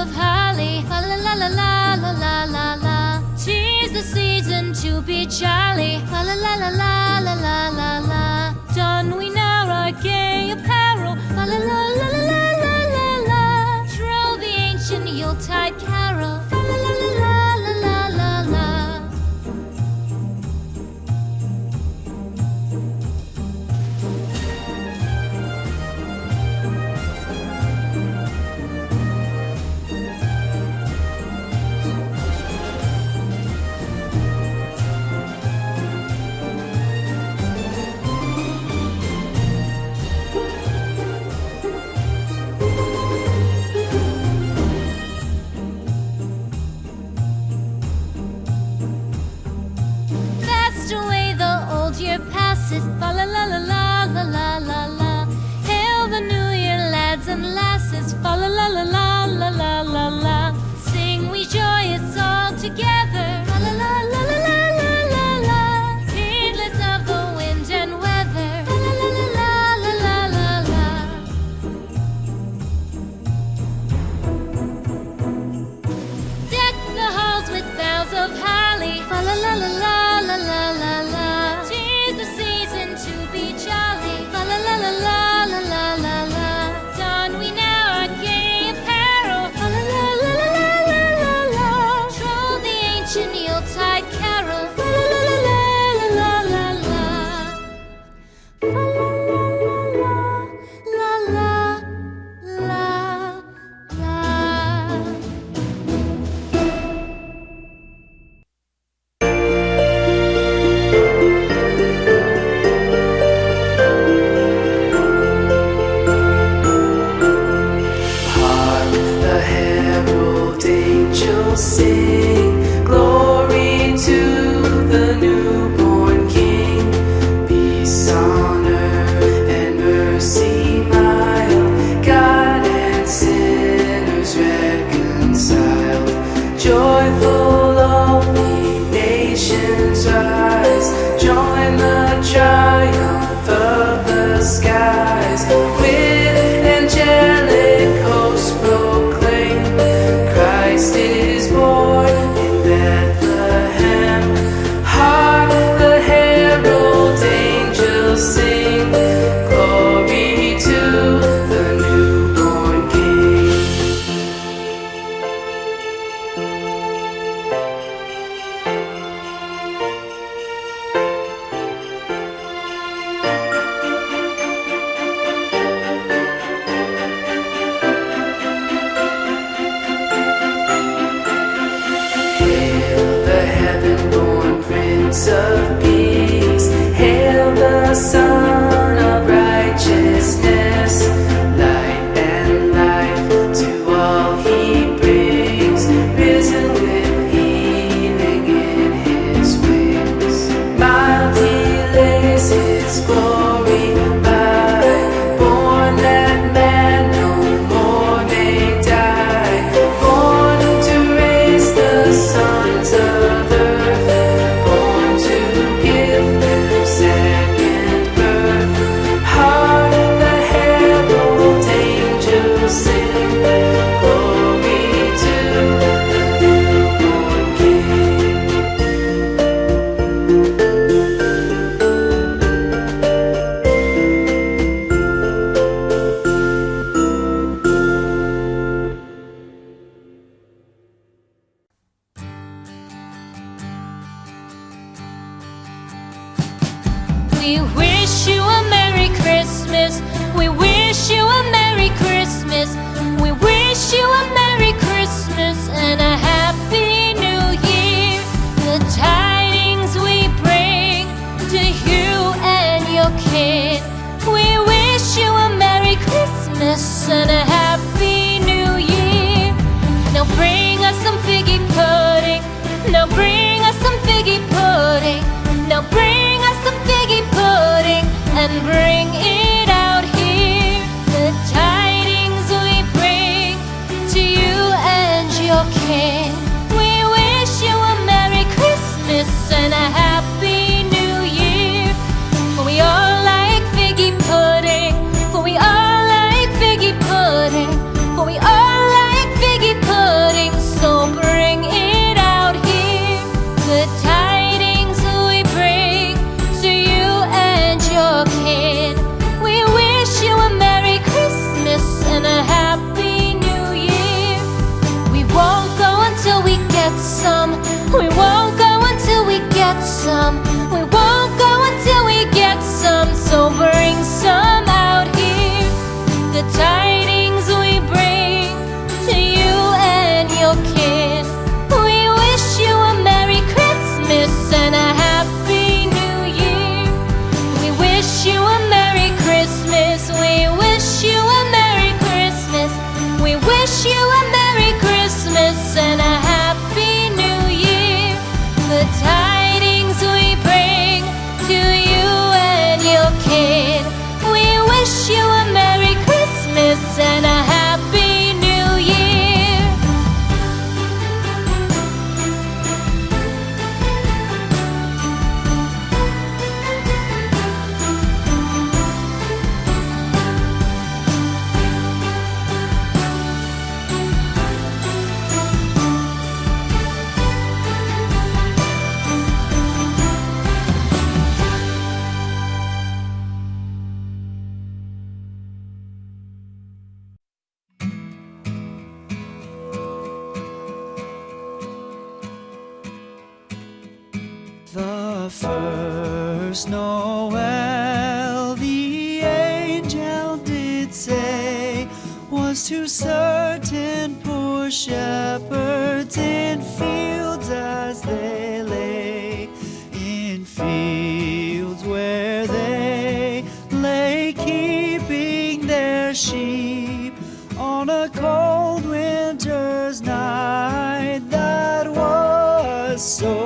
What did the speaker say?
of holly. Fa la la la la la la la la. 'Tis the season to be jolly. Fa la la la la la la la la. Don we now our gay apparel. Fa la la la la la la la la. Troll the ancient Yuletide carol. Fa la la la la la la la la. Year passes, fa la la la la la la la la. Hail the new year, lads and lasses, fa la la la la la la la la. Sing we joyous all together, fa la la la la la la la la. Heedless of the wind and weather, fa la la la la la la la la. Deck the halls with boughs of holly, fa la la la la la la la la. To be jolly, fa la la la la la la la la. Don we now our gay apparel, fa la la la la la la la la. Troll the ancient Yuletide carol, fa la la la la la la la la. Fa la la la la la la. Sing glory to the newborn King. Peace on earth and mercy mild. God and sinners reconciled. Joyful all ye nations rise. Join the triumph of the skies. With angelic hosts proclaim Christ is born in Bethlehem. Hark the herald angels sing, glory to the newborn King. Prince of Peace, hail the Son of Righteousness. Light and life to all he brings, risen with healing in his wings. Mild he lays his glory by, born that man no more may die, born to raise the sons of earth, born to give them second birth. Hark the herald angels sing, glory to the newborn King. We wish you a Merry Christmas. We wish you a Merry Christmas. We wish you a Merry Christmas and a Happy New Year. The tidings we bring to you and your kin. We wish you a Merry Christmas and a Happy New Year. Now bring us some figgy pudding. Now bring us some figgy pudding. Now bring us some figgy pudding and bring it out here. The tidings we bring to you get some. We won't go until we get some. We won't go until we get some. So bring some out here. The tidings we bring to you and your kin. We wish you a Merry Christmas and a Happy New Year. We wish you a Merry Christmas. We wish you a Merry Christmas. We wish you a Merry Christmas and a Happy New Year. The tidings we bring to you and your kid. We wish you a Merry Christmas and a Happy New Year. The first Noel, the angel did say, was to certain poor shepherds in fields as they lay, in fields where they lay keeping their sheep on a cold winter's night that was so